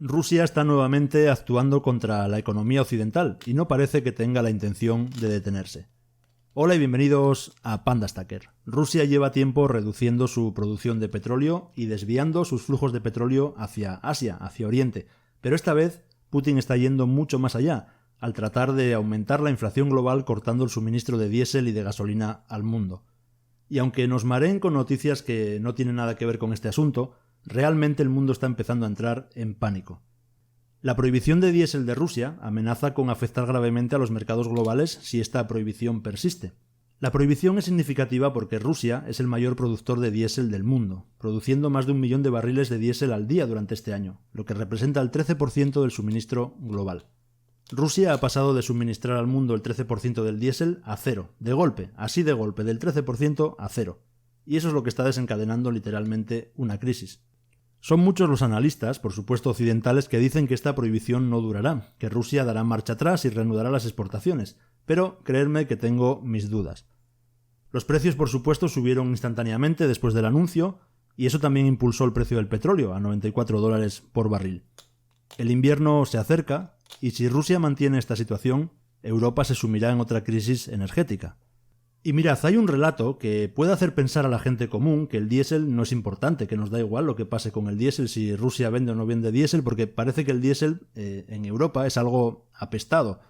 Rusia está nuevamente actuando contra la economía occidental y no parece que tenga la intención de detenerse. Hola y bienvenidos a Panda Stacker. Rusia lleva tiempo reduciendo su producción de petróleo y desviando sus flujos de petróleo hacia Asia, hacia Oriente, pero esta vez Putin está yendo mucho más allá, al tratar de aumentar la inflación global cortando el suministro de diésel y de gasolina al mundo. Y aunque nos mareen con noticias que no tienen nada que ver con este asunto, realmente el mundo está empezando a entrar en pánico. La prohibición de diésel de Rusia amenaza con afectar gravemente a los mercados globales si esta prohibición persiste. La prohibición es significativa porque Rusia es el mayor productor de diésel del mundo, produciendo más de 1 millón de barriles de diésel al día durante este año, lo que representa el 13% del suministro global. Rusia ha pasado de suministrar al mundo el 13% del diésel a cero, de golpe, así de golpe, del 13% a cero. Y eso es lo que está desencadenando literalmente una crisis. Son muchos los analistas, por supuesto occidentales, que dicen que esta prohibición no durará, que Rusia dará marcha atrás y reanudará las exportaciones, pero creedme que tengo mis dudas. Los precios, por supuesto, subieron instantáneamente después del anuncio, y eso también impulsó el precio del petróleo a $94 por barril. El invierno se acerca, y si Rusia mantiene esta situación, Europa se sumirá en otra crisis energética. Y mirad, hay un relato que puede hacer pensar a la gente común que el diésel no es importante, que nos da igual lo que pase con el diésel, si Rusia vende o no vende diésel, porque parece que el diésel en Europa es algo apestado.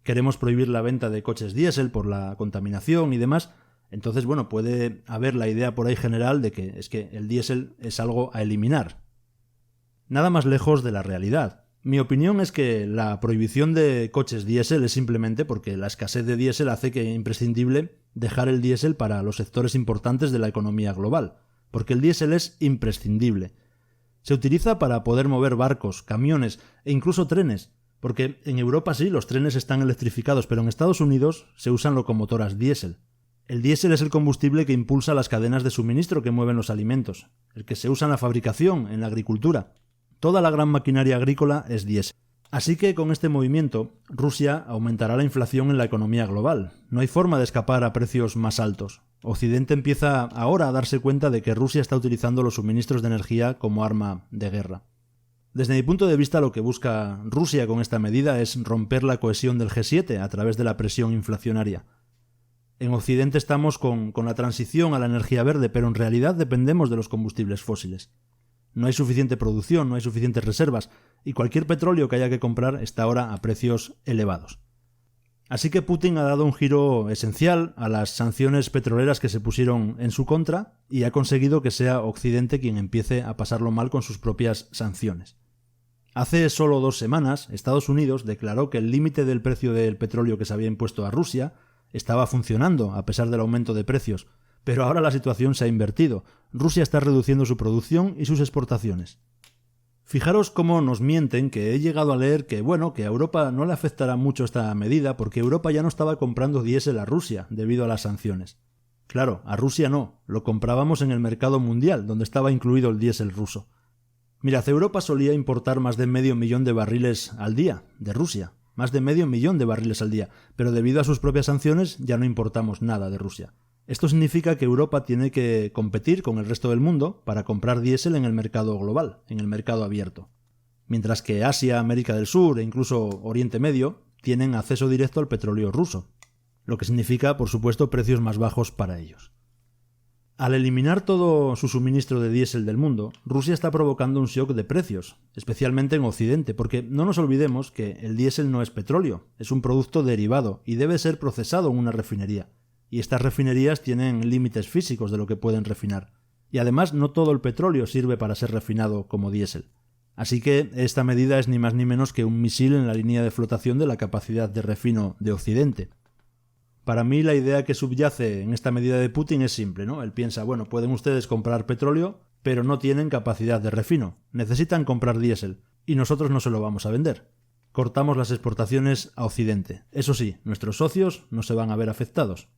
Queremos prohibir la venta de coches diésel por la contaminación y demás. Entonces, bueno, puede haber la idea por ahí general de que es que el diésel es algo a eliminar. Nada más lejos de la realidad. Mi opinión es que la prohibición de coches diésel es simplemente porque la escasez de diésel hace que es imprescindible dejar el diésel para los sectores importantes de la economía global, porque el diésel es imprescindible. Se utiliza para poder mover barcos, camiones e incluso trenes, porque en Europa sí, los trenes están electrificados, pero en Estados Unidos se usan locomotoras diésel. El diésel es el combustible que impulsa las cadenas de suministro que mueven los alimentos, el que se usa en la fabricación, en la agricultura. Toda la gran maquinaria agrícola es diésel. Así que con este movimiento, Rusia aumentará la inflación en la economía global. No hay forma de escapar a precios más altos. Occidente empieza ahora a darse cuenta de que Rusia está utilizando los suministros de energía como arma de guerra. Desde mi punto de vista, lo que busca Rusia con esta medida es romper la cohesión del G7 a través de la presión inflacionaria. En Occidente estamos con la transición a la energía verde, pero en realidad dependemos de los combustibles fósiles. No hay suficiente producción, no hay suficientes reservas, y cualquier petróleo que haya que comprar está ahora a precios elevados. Así que Putin ha dado un giro esencial a las sanciones petroleras que se pusieron en su contra y ha conseguido que sea Occidente quien empiece a pasarlo mal con sus propias sanciones. Hace solo 2 semanas, Estados Unidos declaró que el límite del precio del petróleo que se había impuesto a Rusia estaba funcionando a pesar del aumento de precios, pero ahora la situación se ha invertido. Rusia está reduciendo su producción y sus exportaciones. Fijaros cómo nos mienten, que he llegado a leer que a Europa no le afectará mucho esta medida porque Europa ya no estaba comprando diésel a Rusia debido a las sanciones. Claro, a Rusia no, lo comprábamos en el mercado mundial, donde estaba incluido el diésel ruso. Mirad, Europa solía importar más de 500.000 de barriles al día de Rusia, más de 500.000 de barriles al día, pero debido a sus propias sanciones ya no importamos nada de Rusia. Esto significa que Europa tiene que competir con el resto del mundo para comprar diésel en el mercado global, en el mercado abierto. Mientras que Asia, América del Sur e incluso Oriente Medio tienen acceso directo al petróleo ruso, lo que significa, por supuesto, precios más bajos para ellos. Al eliminar todo su suministro de diésel del mundo, Rusia está provocando un shock de precios, especialmente en Occidente, porque no nos olvidemos que el diésel no es petróleo, es un producto derivado y debe ser procesado en una refinería. Y estas refinerías tienen límites físicos de lo que pueden refinar. Y además no todo el petróleo sirve para ser refinado como diésel. Así que esta medida es ni más ni menos que un misil en la línea de flotación de la capacidad de refino de Occidente. Para mí la idea que subyace en esta medida de Putin es simple, ¿no? Él piensa, pueden ustedes comprar petróleo, pero no tienen capacidad de refino. Necesitan comprar diésel, y nosotros no se lo vamos a vender. Cortamos las exportaciones a Occidente. Eso sí, nuestros socios no se van a ver afectados.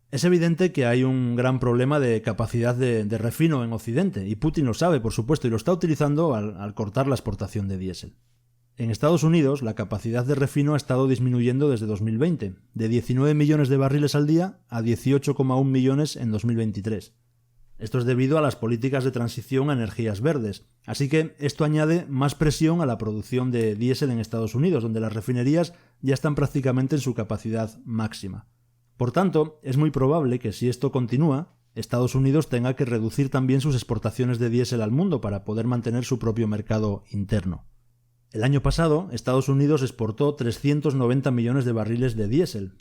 Es evidente que hay un gran problema de capacidad de refino en Occidente, y Putin lo sabe, por supuesto, y lo está utilizando al cortar la exportación de diésel. En Estados Unidos, la capacidad de refino ha estado disminuyendo desde 2020, de 19 millones de barriles al día a 18,1 millones en 2023. Esto es debido a las políticas de transición a energías verdes. Así que esto añade más presión a la producción de diésel en Estados Unidos, donde las refinerías ya están prácticamente en su capacidad máxima. Por tanto, es muy probable que si esto continúa, Estados Unidos tenga que reducir también sus exportaciones de diésel al mundo para poder mantener su propio mercado interno. El año pasado, Estados Unidos exportó 390 millones de barriles de diésel.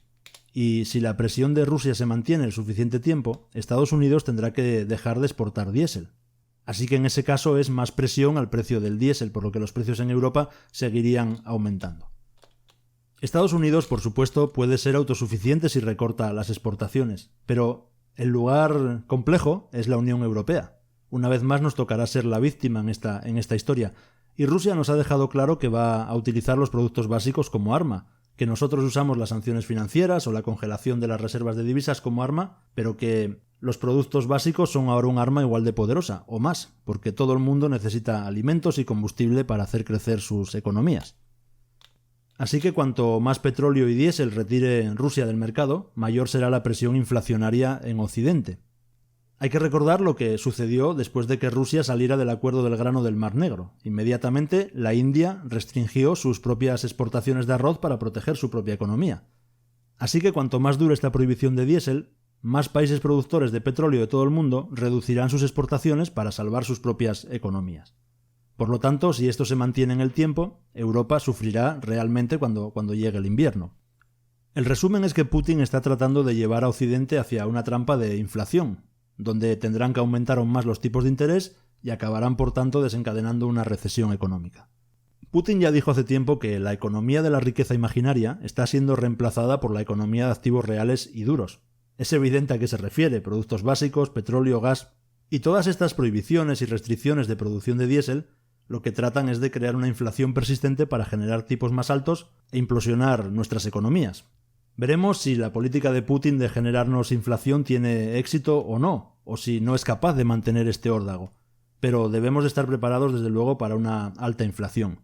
Y si la presión de Rusia se mantiene el suficiente tiempo, Estados Unidos tendrá que dejar de exportar diésel. Así que en ese caso es más presión al precio del diésel, por lo que los precios en Europa seguirían aumentando. Estados Unidos, por supuesto, puede ser autosuficiente si recorta las exportaciones, pero el lugar complejo es la Unión Europea. Una vez más nos tocará ser la víctima en esta historia, y Rusia nos ha dejado claro que va a utilizar los productos básicos como arma, que nosotros usamos las sanciones financieras o la congelación de las reservas de divisas como arma, pero que los productos básicos son ahora un arma igual de poderosa, o más, porque todo el mundo necesita alimentos y combustible para hacer crecer sus economías. Así que cuanto más petróleo y diésel retire Rusia del mercado, mayor será la presión inflacionaria en Occidente. Hay que recordar lo que sucedió después de que Rusia saliera del acuerdo del grano del Mar Negro. Inmediatamente, la India restringió sus propias exportaciones de arroz para proteger su propia economía. Así que cuanto más dure esta prohibición de diésel, más países productores de petróleo de todo el mundo reducirán sus exportaciones para salvar sus propias economías. Por lo tanto, si esto se mantiene en el tiempo, Europa sufrirá realmente cuando llegue el invierno. El resumen es que Putin está tratando de llevar a Occidente hacia una trampa de inflación, donde tendrán que aumentar aún más los tipos de interés y acabarán por tanto desencadenando una recesión económica. Putin ya dijo hace tiempo que la economía de la riqueza imaginaria está siendo reemplazada por la economía de activos reales y duros. Es evidente a qué se refiere: productos básicos, petróleo, gas. Y todas estas prohibiciones y restricciones de producción de diésel lo que tratan es de crear una inflación persistente para generar tipos más altos e implosionar nuestras economías. Veremos si la política de Putin de generarnos inflación tiene éxito o no, o si no es capaz de mantener este órdago. Pero debemos estar preparados desde luego para una alta inflación.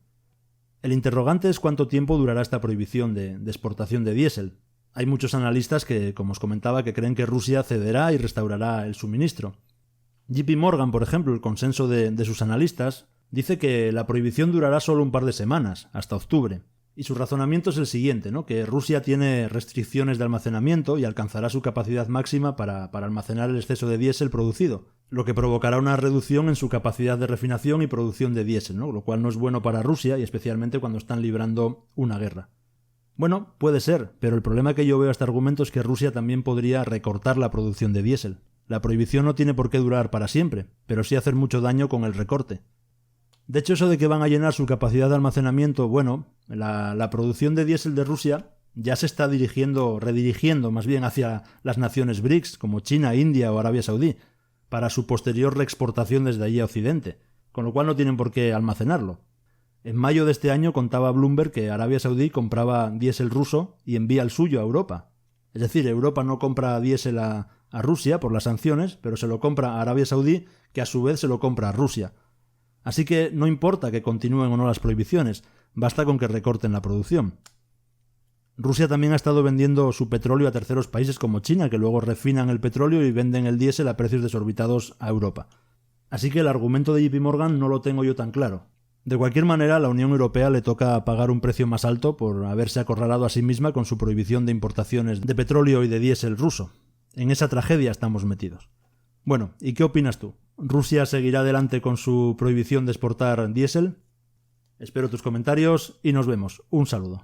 El interrogante es cuánto tiempo durará esta prohibición de exportación de diésel. Hay muchos analistas que, como os comentaba, que creen que Rusia cederá y restaurará el suministro. JP Morgan, por ejemplo, el consenso de sus analistas, dice que la prohibición durará solo un par de semanas, hasta octubre. Y su razonamiento es el siguiente, ¿no? Que Rusia tiene restricciones de almacenamiento y alcanzará su capacidad máxima para almacenar el exceso de diésel producido, lo que provocará una reducción en su capacidad de refinación y producción de diésel, ¿no? Lo cual no es bueno para Rusia y especialmente cuando están librando una guerra. Bueno, puede ser, pero el problema que yo veo a este argumento es que Rusia también podría recortar la producción de diésel. La prohibición no tiene por qué durar para siempre, pero sí hacer mucho daño con el recorte. De hecho, eso de que van a llenar su capacidad de almacenamiento, bueno, la producción de diésel de Rusia ya se está redirigiendo más bien hacia las naciones BRICS, como China, India o Arabia Saudí, para su posterior reexportación desde allí a Occidente, con lo cual no tienen por qué almacenarlo. En mayo de este año contaba Bloomberg que Arabia Saudí compraba diésel ruso y envía el suyo a Europa. Es decir, Europa no compra diésel a Rusia por las sanciones, pero se lo compra a Arabia Saudí, que a su vez se lo compra a Rusia. Así que no importa que continúen o no las prohibiciones, basta con que recorten la producción. Rusia también ha estado vendiendo su petróleo a terceros países como China, que luego refinan el petróleo y venden el diésel a precios desorbitados a Europa. Así que el argumento de JP Morgan no lo tengo yo tan claro. De cualquier manera, a la Unión Europea le toca pagar un precio más alto por haberse acorralado a sí misma con su prohibición de importaciones de petróleo y de diésel ruso. En esa tragedia estamos metidos. Bueno, ¿y qué opinas tú? ¿Rusia seguirá adelante con su prohibición de exportar diésel? Espero tus comentarios y nos vemos. Un saludo.